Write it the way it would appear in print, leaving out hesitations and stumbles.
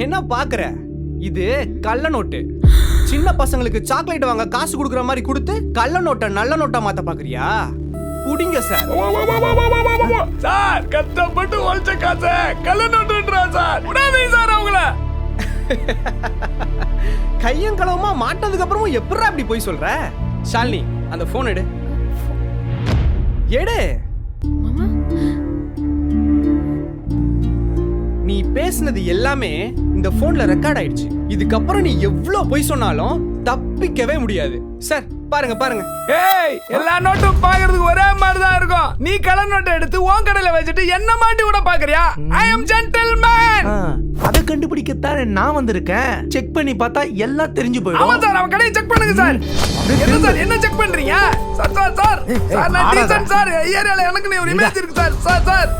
என்ன பாக்குற? இது கள்ள நோட்டு. சின்ன பசங்களுக்கு சாக்லேட் வாங்க காசு கொடுக்குற மாதிரி கொடுத்து கள்ள நோட்டை நல்ல நோட்டா மாத்த பாக்குறியா? புடிங்க சார். சார் கஷ்டப்பட்டு உழைச்ச காசை கள்ள நோட்டுன்றா சார். விடாதீங்க சார் அவங்கள. கையும் களவுமா மாட்டதுக்கு அப்புறமும் எப்படிடா அப்படி போய் சொல்ற? ஷாலினி அந்த போன் எடு. எடு. நீ பேசுனது எல்லாமே இந்த போன்ல ரெக்கார்ட் ஆயிடுச்சு. இதுக்கப்புறம் நீ எவ்வளவு பொய் சொன்னாலும் தப்பிக்கவே முடியாது. சார் பாருங்க பாருங்க. ஏய், எல்லா நோட்டும் பாக்குறதுக்கு ஒரே மாதிரி தான் இருக்கும். நீ கள்ள நோட்டை எடுத்து உன் கடையில வச்சுட்டு என்ன மாட்டி கூட பாக்குறியா? ஐ அம் ஜென்டில்மேன். அதை கண்டுபிடிக்கத்தானே நான் வந்திருக்கேன். செக் பண்ணி பார்த்தா எல்லாம் தெரிஞ்சு போயிடும். ஆமா சார், அவன் கடையை செக் பண்ணுங்க சார். என்ன சார் என்ன செக் பண்றீங்க? சார் சார் சார் சார் நான் டீசன்ட் சார். ஏரியால எனக்கு ஒரு இமேஜ் இருக்கு சார். Sir sir